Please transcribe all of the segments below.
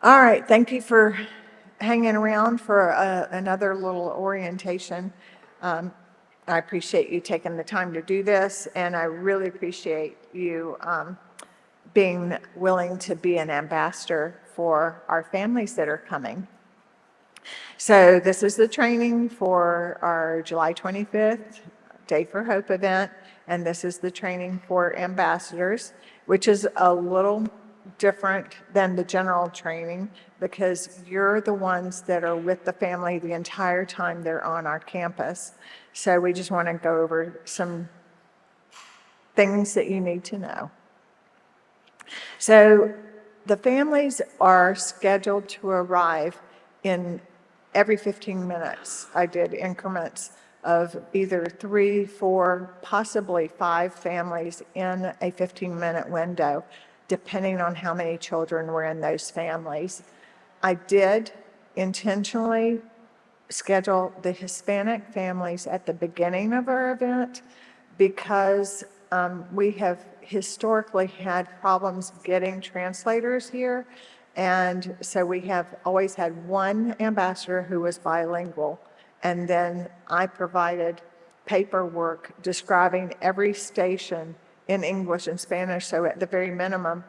All right, thank you for hanging around for another little orientation. I appreciate you taking the time to do this, and I really appreciate you being willing to be an ambassador for our families that are coming. So this is the training for our July 25th Day for Hope event, and this is the training for ambassadors, which is a little different than the general training because you're the ones that are with the family the entire time they're on our campus. So we just want to go over some things that you need to know. So the families are scheduled to arrive in every 15 minutes. I did increments of either 3, 4, possibly 5 families in a 15-minute window, depending on how many children were in those families. I did intentionally schedule the Hispanic families at the beginning of our event because we have historically had problems getting translators here. And so we have always had one ambassador who was bilingual. And then I provided paperwork describing every station in English and Spanish. So at the very minimum,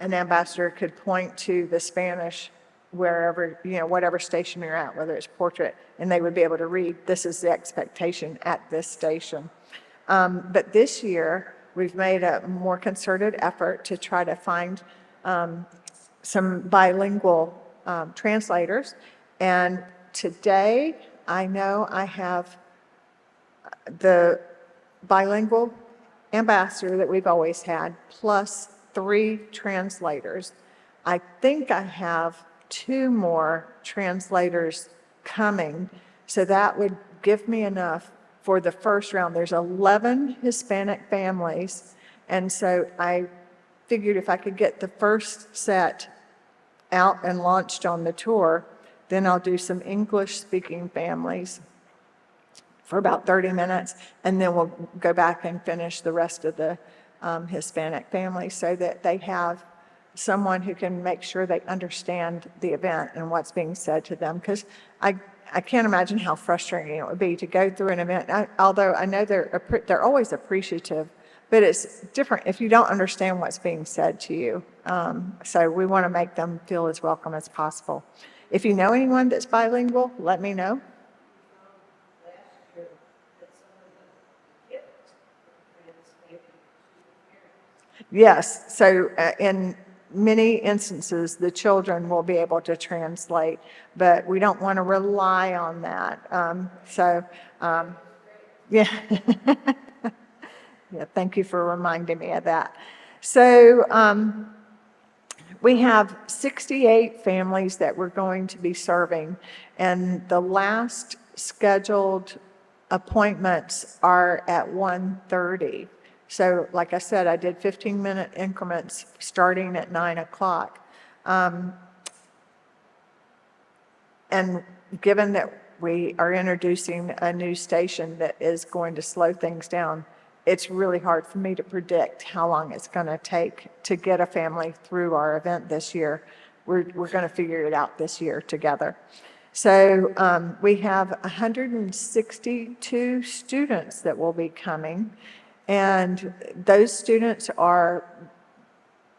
an ambassador could point to the Spanish wherever, whatever station you're at, whether it's portrait, and they would be able to read, this is the expectation at this station. But this year, we've made a more concerted effort to try to find some bilingual translators. And today, I know I have the bilingual ambassador that we've always had, plus 3 translators. I think I have 2 more translators coming, so that would give me enough for the first round. There's 11 Hispanic families, and so I figured if I could get the first set out and launched on the tour, then I'll do some English-speaking families for about 30 minutes, and then we'll go back and finish the rest of the Hispanic families so that they have someone who can make sure they understand the event and what's being said to them. Because I can't imagine how frustrating it would be to go through an event, although I know they're always appreciative, but it's different if you don't understand what's being said to you. So we want to make them feel as welcome as possible. If you know anyone that's bilingual, let me know. Yes, so in many instances, the children will be able to translate, but we don't want to rely on that. Yeah. Yeah, thank you for reminding me of that. So we have 68 families that we're going to be serving, and the last scheduled appointments are at 1:30. So like I said, I did 15-minute increments starting at 9 o'clock. And given that we are introducing a new station that is going to slow things down, it's really hard for me to predict how long it's going to take to get a family through our event this year. We're going to figure it out this year together. So we have 162 students that will be coming. And those students are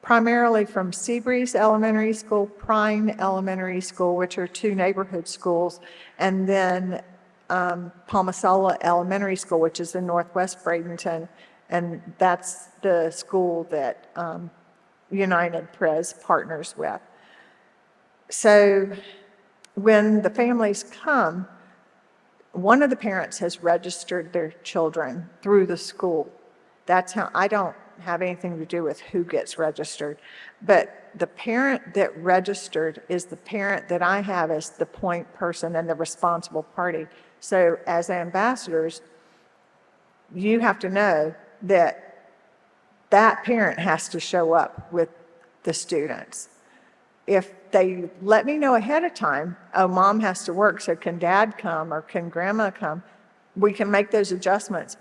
primarily from Seabreeze Elementary School, Prine Elementary School, which are 2 neighborhood schools, and then Palmasola Elementary School, which is in Northwest Bradenton, and that's the school that United Pres partners with. So when the families come, one of the parents has registered their children through the school. That's how, I don't have anything to do with who gets registered, but the parent that registered is the parent that I have as the point person and the responsible party. So as ambassadors, you have to know that that parent has to show up with the students. If they let me know ahead of time, oh, mom has to work, so can dad come or can grandma come? We can make those adjustments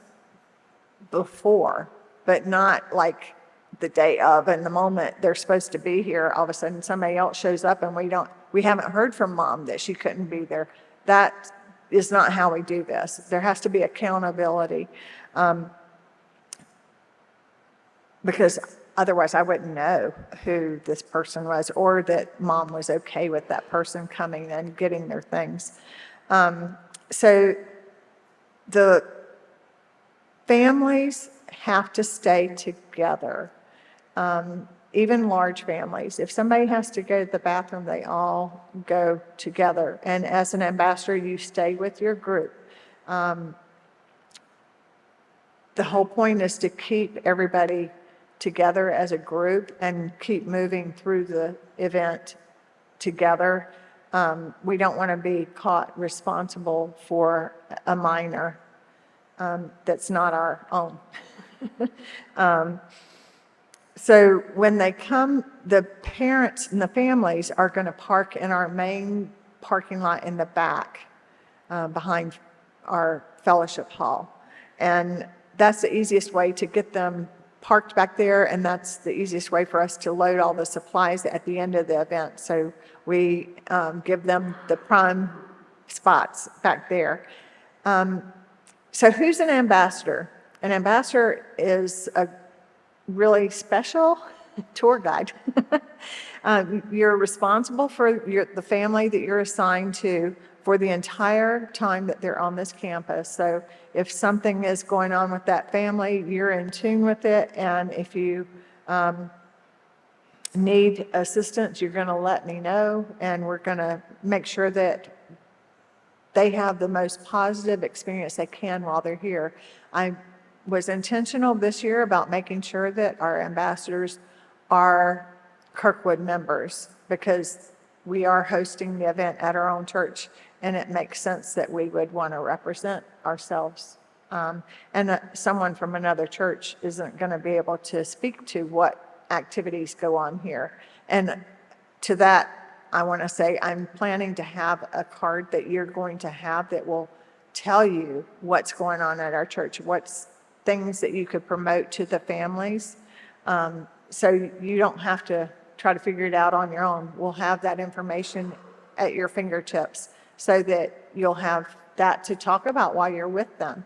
before, but not like the day of, and the moment they're supposed to be here, all of a sudden somebody else shows up and we haven't heard from mom that she couldn't be there. That is not how we do this. There has to be accountability, because otherwise I wouldn't know who this person was, or that mom was okay with that person coming and getting their things. So the families have to stay together, even large families. If somebody has to go to the bathroom, they all go together. And as an ambassador, you stay with your group. The whole point is to keep everybody together as a group and keep moving through the event together. We don't want to be caught responsible for a minor that's not our own. So when they come, the parents and the families are going to park in our main parking lot in the back, behind our fellowship hall. And that's the easiest way to get them parked back there, and that's the easiest way for us to load all the supplies at the end of the event. So we give them the prime spots back there. So who's an ambassador? An ambassador is a really special tour guide. You're responsible for the family that you're assigned to for the entire time that they're on this campus. So if something is going on with that family, you're in tune with it, and if you need assistance, you're going to let me know, and we're going to make sure that they have the most positive experience they can while they're here. I was intentional this year about making sure that our ambassadors are Kirkwood members, because we are hosting the event at our own church, and it makes sense that we would want to represent ourselves. And someone from another church isn't going to be able to speak to what activities go on here. And to that, I want to say I'm planning to have a card that you're going to have that will tell you what's going on at our church, what's things that you could promote to the families. So you don't have to try to figure it out on your own. We'll have that information at your fingertips so that you'll have that to talk about while you're with them.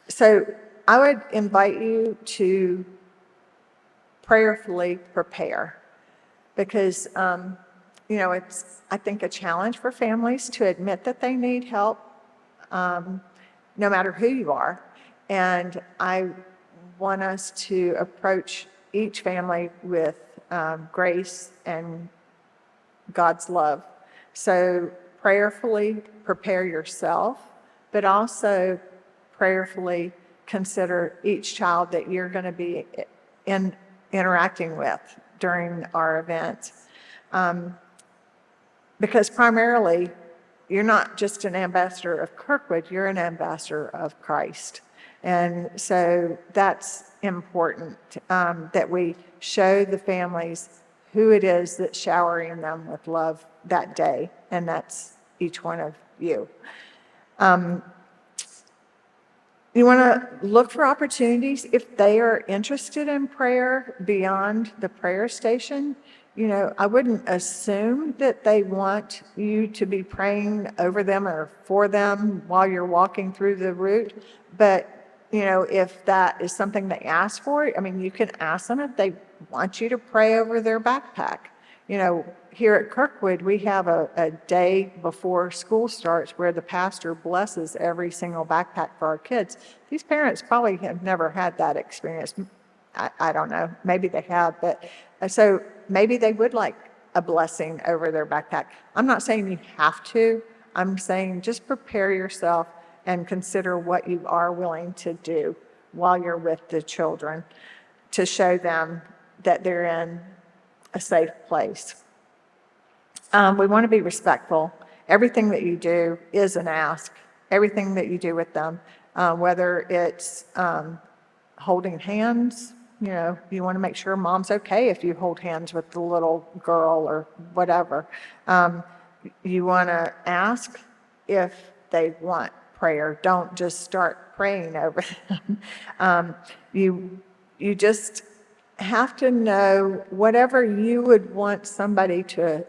So I would invite you to prayerfully prepare, because it's, I think, a challenge for families to admit that they need help, no matter who you are. And I want us to approach each family with grace and God's love. So prayerfully prepare yourself, but also prayerfully consider each child that you're going to be interacting with during our event. Because primarily, you're not just an ambassador of Kirkwood, you're an ambassador of Christ. And so that's important, that we show the families who it is that's showering them with love that day, and that's each one of you. You want to look for opportunities if they are interested in prayer beyond the prayer station. I wouldn't assume that they want you to be praying over them or for them while you're walking through the route. But, if that is something they ask for, you can ask them if they want you to pray over their backpack. Here at Kirkwood, we have a day before school starts where the pastor blesses every single backpack for our kids. These parents probably have never had that experience. I don't know, maybe they have, but so maybe they would like a blessing over their backpack. I'm not saying you have to. I'm saying just prepare yourself and consider what you are willing to do while you're with the children to show them that they're in a safe place. We want to be respectful. Everything that you do is an ask. Everything that you do with them, whether it's holding hands, you want to make sure mom's okay if you hold hands with the little girl or whatever. You want to ask if they want prayer. Don't just start praying over them. You you just have to know whatever you would want somebody to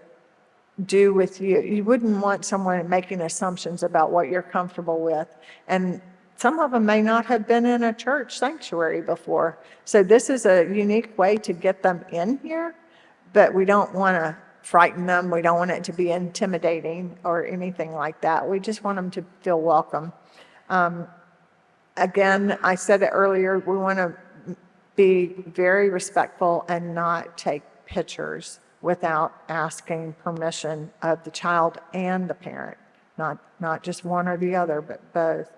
do with you. You wouldn't want someone making assumptions about what you're comfortable with. And some of them may not have been in a church sanctuary before. So this is a unique way to get them in here, but we don't want to frighten them. We don't want it to be intimidating or anything like that. We just want them to feel welcome. Again, I said it earlier, we want to be very respectful and not take pictures without asking permission of the child and the parent, not just one or the other, but both.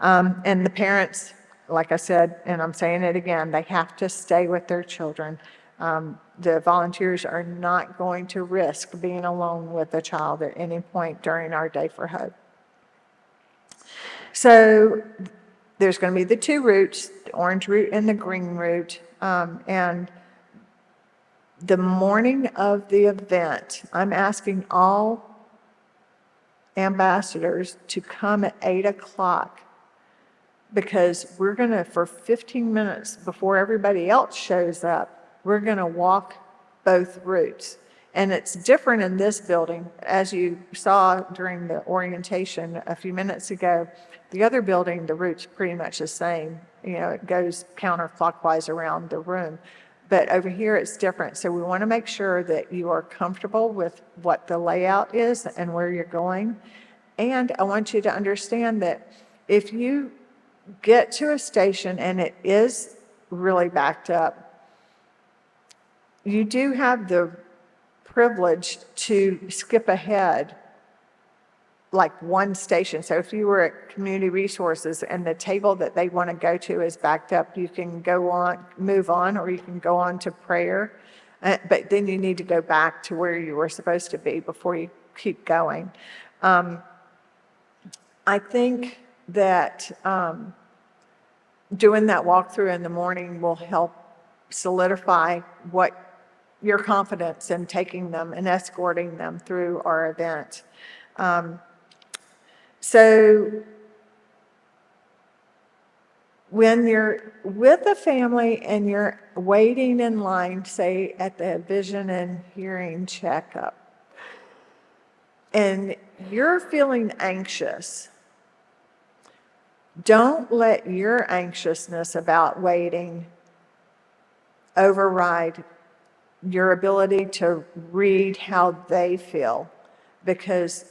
And the parents, like I said, and I'm saying it again, they have to stay with their children. The volunteers are not going to risk being alone with a child at any point during our Day for Hope. So there's going to be the two routes, the orange route and the green route. And the morning of the event, I'm asking all ambassadors to come at 8 o'clock, because we're going to, for 15 minutes before everybody else shows up, we're going to walk both routes. And it's different in this building. As you saw during the orientation a few minutes ago, the other building, the route's pretty much the same. You know, it goes counterclockwise around the room. But over here, it's different. So we want to make sure that you are comfortable with what the layout is and where you're going. And I want you to understand that if you get to a station and it is really backed up, you do have the privilege to skip ahead like one station. So if you were at Community Resources and the table that they want to go to is backed up, you can go on, move on, or you can go on to prayer. But then you need to go back to where you were supposed to be before you keep going. I think that doing that walkthrough in the morning will help solidify what your confidence in taking them and escorting them through our event. So when you're with a family and you're waiting in line, say at the vision and hearing checkup, and you're feeling anxious, don't let your anxiousness about waiting override your ability to read how they feel, because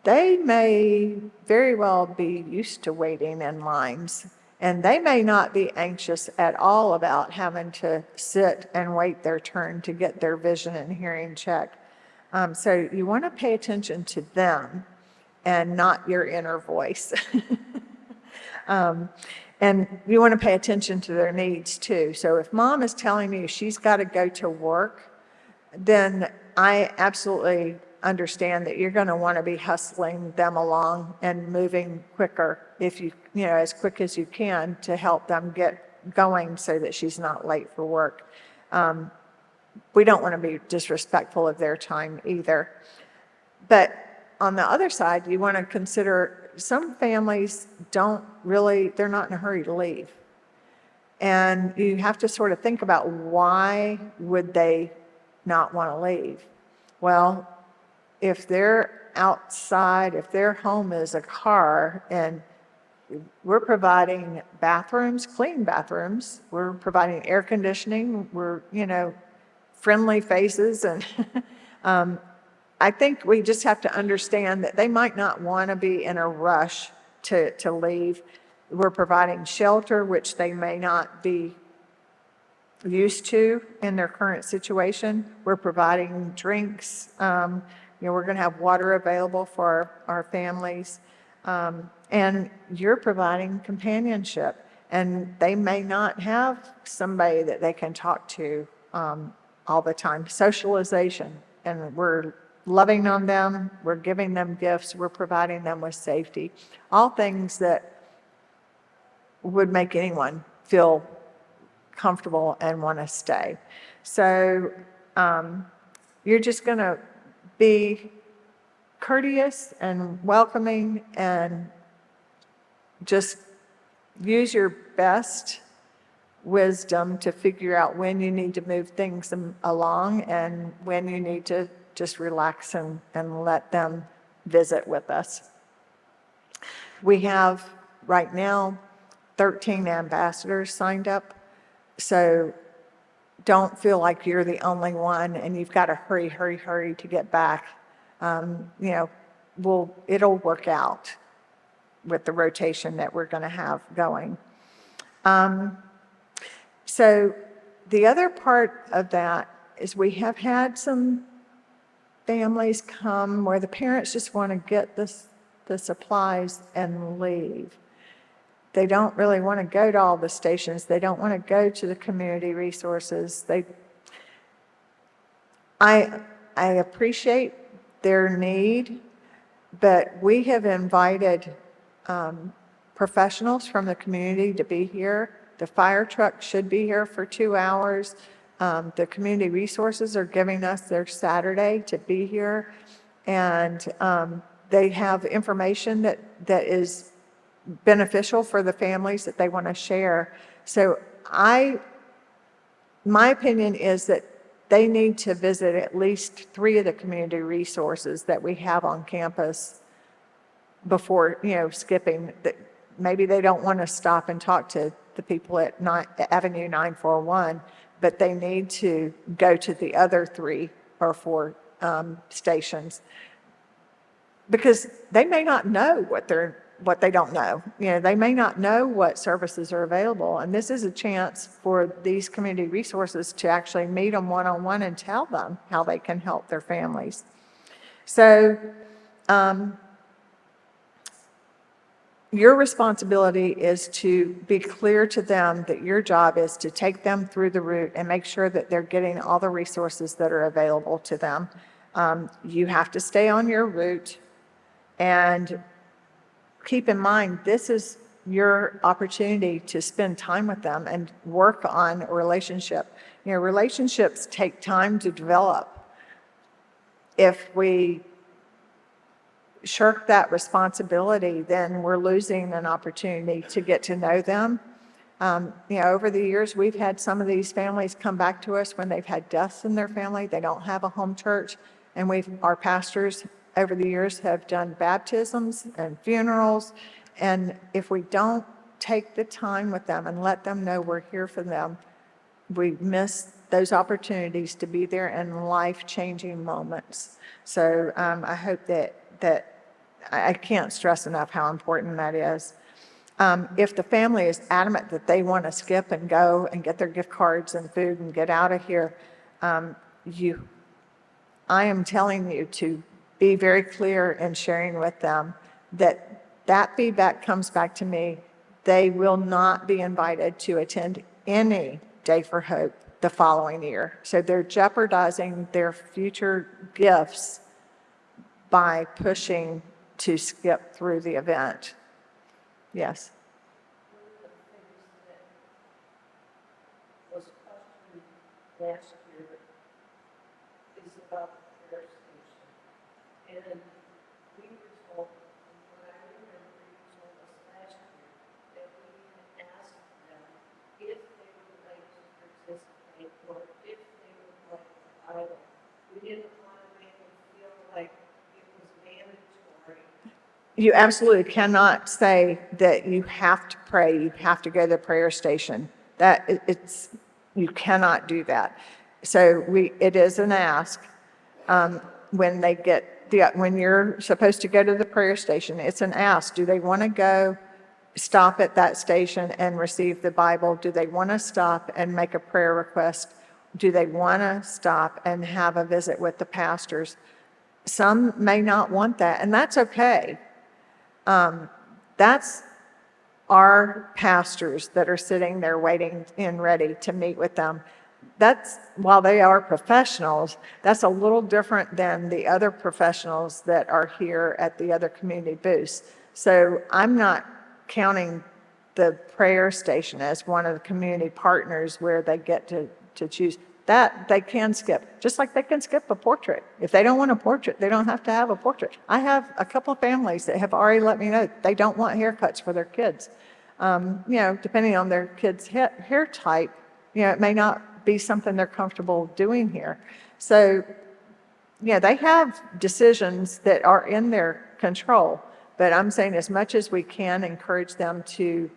they may very well be used to waiting in lines, and they may not be anxious at all about having to sit and wait their turn to get their vision and hearing checked. So you want to pay attention to them and not your inner voice. And you want to pay attention to their needs too. So if mom is telling you she's got to go to work, then I absolutely understand that you're going to want to be hustling them along and moving quicker, if you know, as quick as you can, to help them get going so that she's not late for work. We don't want to be disrespectful of their time either. But on the other side, you want to consider some families they're not in a hurry to leave. And you have to sort of think about, why would they not want to leave? Well, if they're outside, if their home is a car, and we're providing bathrooms, clean bathrooms, we're providing air conditioning, we're, friendly faces, and I think we just have to understand that they might not want to be in a rush to leave. We're providing shelter, which they may not be used to in their current situation. We're providing drinks. We're going to have water available for our families. And you're providing companionship. And they may not have somebody that they can talk to all the time. Socialization. And we're loving on them, we're giving them gifts, we're providing them with safety. All things that would make anyone feel comfortable and want to stay. So you're just going to be courteous and welcoming, and just use your best wisdom to figure out when you need to move things along and when you need to just relax and let them visit with us. We have right now 13 ambassadors signed up, so don't feel like you're the only one and you've got to hurry to get back. It'll work out with the rotation that we're going to have going. So the other part of that is we have had some families come where the parents just want to get the supplies and leave. They don't really want to go to all the stations. They don't want to go to the community resources. I appreciate their need, but we have invited professionals from the community to be here. The fire truck should be here for 2 hours. The community resources are giving us their Saturday to be here, and they have information that is beneficial for the families that they want to share. So my opinion is that they need to visit at least 3 of the community resources that we have on campus before, skipping. Maybe they don't want to stop and talk to the people at Avenue 941, but they need to go to the other 3 or 4 stations, because they may not know what they don't know. They may not know what services are available, and this is a chance for these community resources to actually meet them one-on-one and tell them how they can help their families. So your responsibility is to be clear to them that your job is to take them through the route and make sure that they're getting all the resources that are available to them. You have to stay on your route, and keep in mind, this is your opportunity to spend time with them and work on a relationship. Relationships take time to develop. If we shirk that responsibility, then we're losing an opportunity to get to know them. Over the years, we've had some of these families come back to us when they've had deaths in their family. They don't have a home church, and our pastors over the years have done baptisms and funerals, and if we don't take the time with them and let them know we're here for them, we miss those opportunities to be there in life-changing moments. So I hope that I can't stress enough how important that is. If the family is adamant that they want to skip and go and get their gift cards and food and get out of here, I am telling you to be very clear in sharing with them that feedback comes back to me. They will not be invited to attend any Day for Hope the following year. So they're jeopardizing their future gifts by pushing to skip through the event. Yes. Was questioned last year is about the prayer station. And we were told, from what I remember, you told us last year, that we had asked them if they would like to participate or if they would like the Bible. We didn't want to make them feel like it was mandatory. You absolutely cannot say that you have to pray, you have to go to the prayer station. You cannot do that. So it is an ask. When you're supposed to go to the prayer station, it's an ask. Do they want to go stop at that station and receive the Bible? Do they want to stop and make a prayer request? Do they want to stop and have a visit with the pastors? Some may not want that, and that's okay. That's our pastors that are sitting there waiting and ready to meet with them. While they are professionals, that's a little different than the other professionals that are here at the other community booths. So I'm not counting the prayer station as one of the community partners where they get to choose. That they can skip, just like they can skip a portrait. If they don't want a portrait, they don't have to have a portrait. I have a couple of families that have already let me know they don't want haircuts for their kids. Depending on their kid's hair type, it may not be something they're comfortable doing here. So, they have decisions that are in their control, but I'm saying as much as we can encourage them to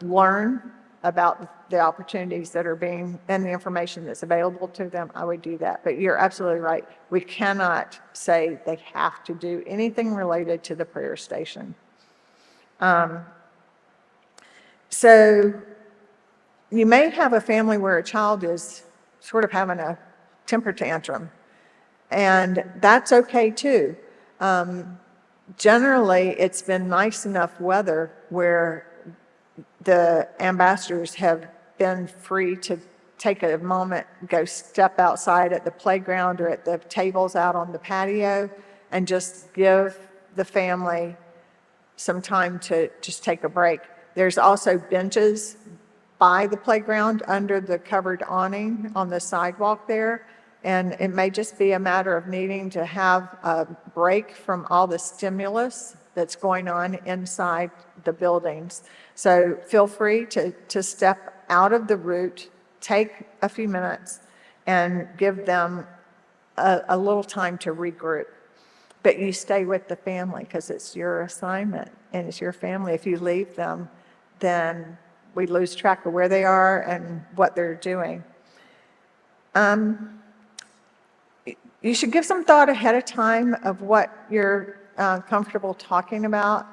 learn about the opportunities that are being, and the information that's available to them, I would do that. But you're absolutely right. We cannot say they have to do anything related to the prayer station. So you may have a family where a child is sort of having a temper tantrum, and that's okay too. Generally, it's been nice enough weather where the ambassadors have been free to take a moment, go step outside at the playground or at the tables out on the patio, and just give the family some time to just take a break. There's also benches by the playground under the covered awning on the sidewalk there. And it may just be a matter of needing to have a break from all the stimulus that's going on inside the buildings. So feel free to step out of the route, take a few minutes, and give them a little time to regroup. But you stay with the family because it's your assignment and it's your family. If you leave them, then we lose track of where they are and what they're doing. You should give some thought ahead of time of what you're comfortable talking about.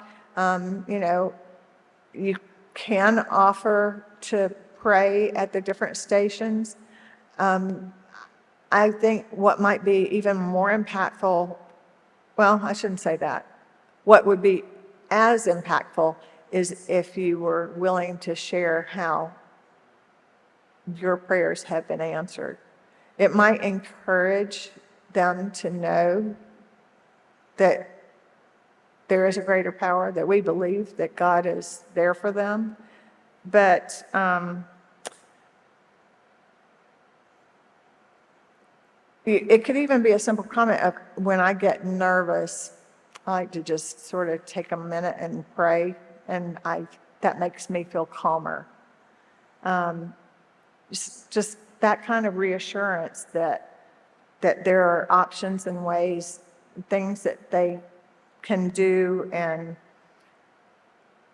You can offer to pray at the different stations. I think what might be even more impactful, well, I shouldn't say that. What would be as impactful is if you were willing to share how your prayers have been answered. It might encourage them to know that there is a greater power, that we believe that God is there for them. But it could even be a simple comment of, when I get nervous, I like to just sort of take a minute and pray, and that makes me feel calmer. Just that kind of reassurance that there are options and ways, things that they can do and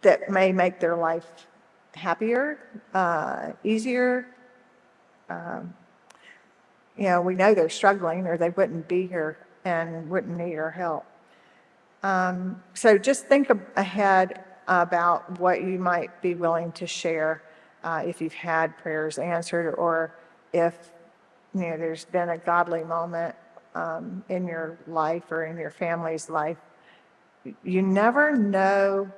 that may make their life happier, easier. We know they're struggling or they wouldn't be here and wouldn't need our help. So just think ahead about what you might be willing to share if you've had prayers answered, or if there's been a godly moment in your life or in your family's life. You never know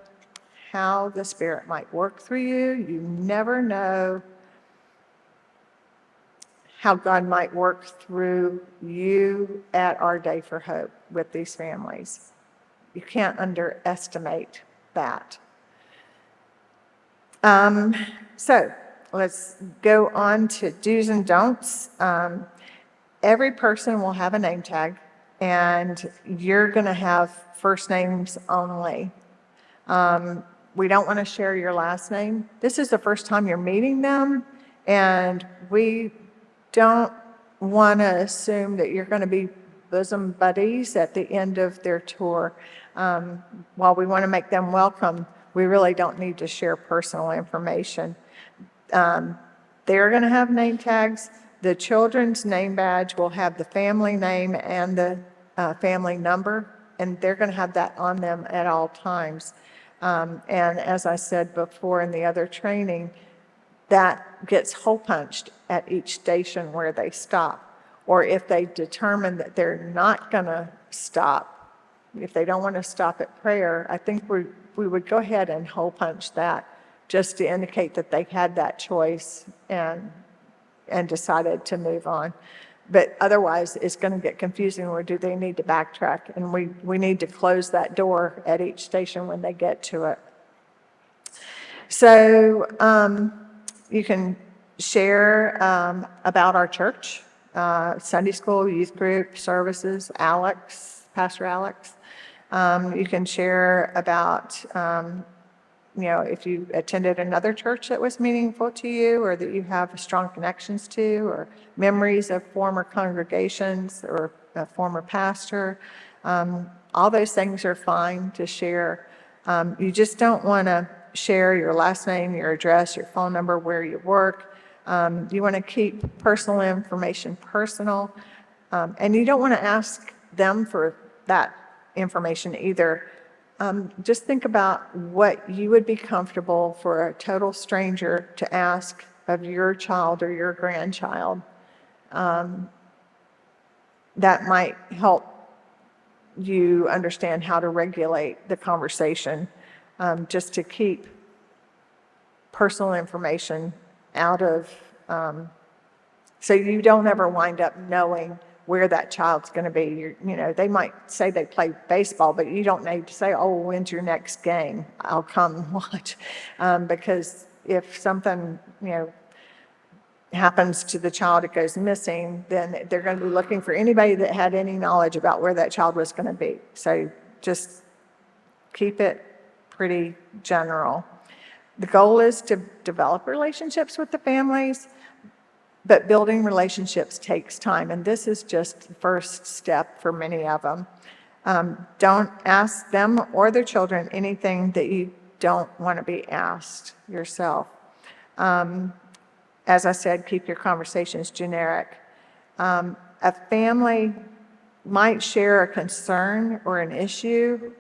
how the Spirit might work through you. You never know how God might work through you at Our Day for Hope with these families. You can't underestimate that. So let's go on to do's and don'ts. Every person will have a name tag, and you're going to have first names only. We don't want to share your last name. This is the first time you're meeting them, and we don't want to assume that you're going to be bosom buddies at the end of their tour. While we want to make them welcome, we really don't need to share personal information. They're going to have name tags. The children's name badge will have the family name and the family number, and they're going to have that on them at all times. And as I said before in the other training, that gets hole punched at each station where they stop. Or if they determine that they're not going to stop, if they don't want to stop at prayer, I think we would go ahead and hole punch that just to indicate that they had that choice and decided to move on. But otherwise, it's going to get confusing, or do they need to backtrack? And we need to close that door at each station when they get to it. So you can share about our church, Sunday school, youth group, services, Pastor Alex. You can share about if you attended another church that was meaningful to you or that you have strong connections to, or memories of former congregations or a former pastor. All those things are fine to share. You just don't want to share your last name, your address, your phone number, where you work. You want to keep personal information personal. And you don't want to ask them for that information either. Just think about what you would be comfortable for a total stranger to ask of your child or your grandchild. That might help you understand how to regulate the conversation, just to keep personal information out of, so you don't ever wind up knowing where that child's going to be. They might say they play baseball, but you don't need to say, oh, when's your next game? I'll come watch. Because if something, happens to the child, it goes missing, then they're going to be looking for anybody that had any knowledge about where that child was going to be. So just keep it pretty general. The goal is to develop relationships with the families, but building relationships takes time, and this is just the first step for many of them. Don't ask them or their children anything that you don't want to be asked yourself. As I said, keep your conversations generic. A family might share a concern or an issue,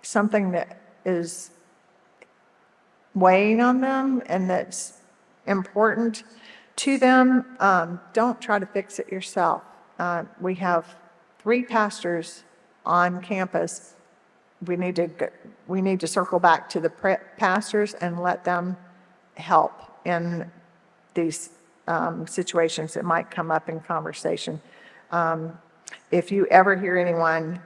something that is weighing on them and that's important to them. Don't try to fix it yourself. We have 3 pastors on campus. We need to circle back to the pastors and let them help in these situations that might come up in conversation. If you ever hear anyone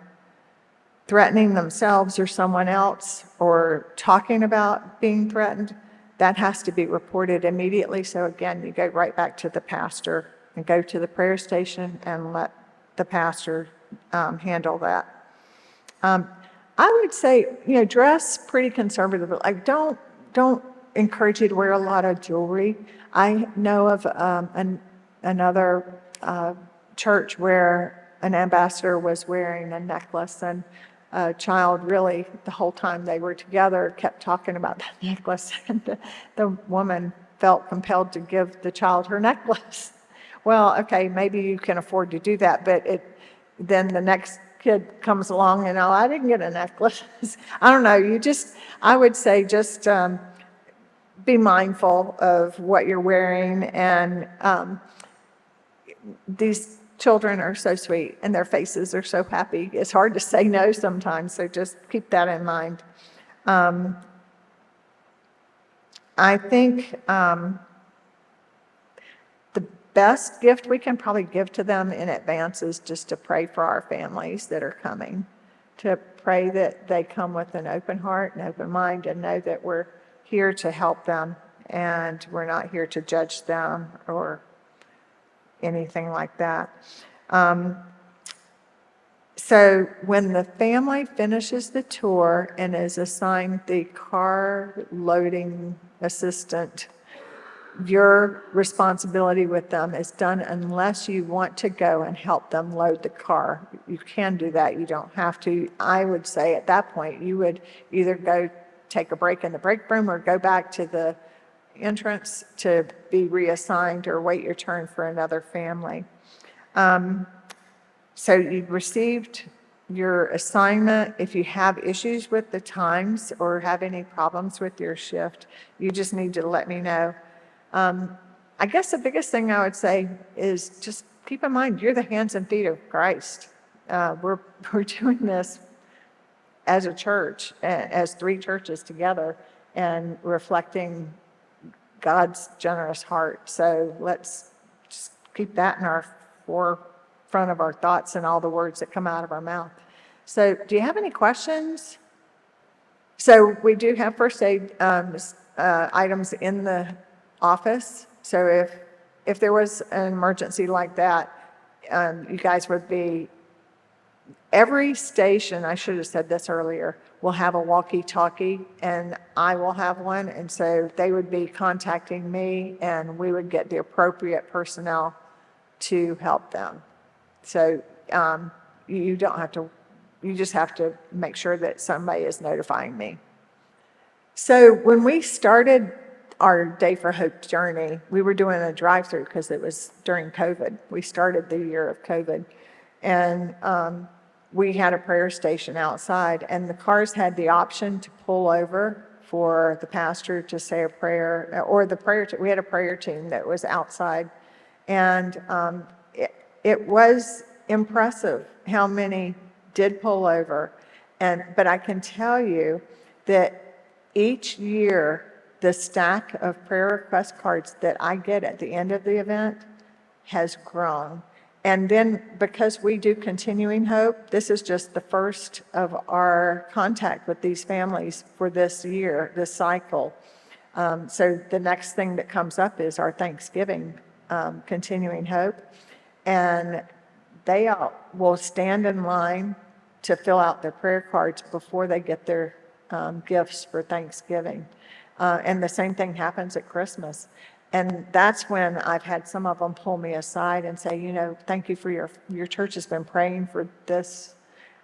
threatening themselves or someone else or talking about being threatened, that has to be reported immediately. So again, you go right back to the pastor and go to the prayer station and let the pastor handle that. I would say, dress pretty conservatively. Like, don't encourage you to wear a lot of jewelry. I know of another church where an ambassador was wearing a necklace, and a child really, the whole time they were together, kept talking about that necklace, and the woman felt compelled to give the child her necklace. Well, okay, maybe you can afford to do that, but then the next kid comes along and, oh, I didn't get a necklace. I don't know, I would say just be mindful of what you're wearing, and these children are so sweet and their faces are so happy. It's hard to say no sometimes, so just keep that in mind. I think the best gift we can probably give to them in advance is just to pray for our families that are coming, to pray that they come with an open heart and open mind and know that we're here to help them and we're not here to judge them or anything like that. So when the family finishes the tour and is assigned the car loading assistant, your responsibility with them is done unless you want to go and help them load the car. You can do that. You don't have to. I would say at that point, you would either go take a break in the break room or go back to the entrance to be reassigned or wait your turn for another family. So you've received your assignment. If you have issues with the times or have any problems with your shift, you just need to let me know. I guess the biggest thing I would say is just keep in mind, you're the hands and feet of Christ. We're doing this as a church, as 3 churches together, and reflecting God's generous heart. So let's just keep that in our forefront of our thoughts and all the words that come out of our mouth. So do you have any questions? So we do have first aid items in the office. So if there was an emergency like that, you guys would be, every station, I should have said this earlier, will have a walkie-talkie, and I will have one, and so they would be contacting me, and we would get the appropriate personnel to help them. So you don't have to, you just have to make sure that somebody is notifying me. So when we started our Day for Hope journey, we were doing a drive-through because it was during COVID. We started the year of COVID. And we had a prayer station outside, and the cars had the option to pull over for the pastor to say a prayer, or we had a prayer team that was outside. And it was impressive how many did pull over. But I can tell you that each year, the stack of prayer request cards that I get at the end of the event has grown. And then because we do Continuing Hope, this is just the first of our contact with these families for this year, this cycle. So the next thing that comes up is our Thanksgiving Continuing Hope. And they all will stand in line to fill out their prayer cards before they get their gifts for Thanksgiving. And the same thing happens at Christmas. And that's when I've had some of them pull me aside and say, you know, thank you for your church has been praying for this,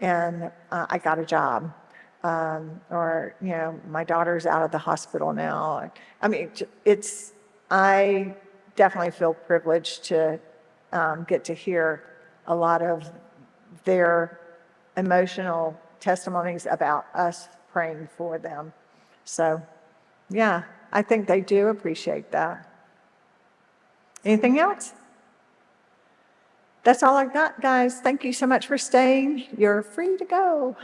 and I got a job. Or, you know, my daughter's out of the hospital now. I mean, I definitely feel privileged to get to hear a lot of their emotional testimonies about us praying for them. So, yeah, I think they do appreciate that. Anything else? That's all I got, guys. Thank you so much for staying. You're free to go.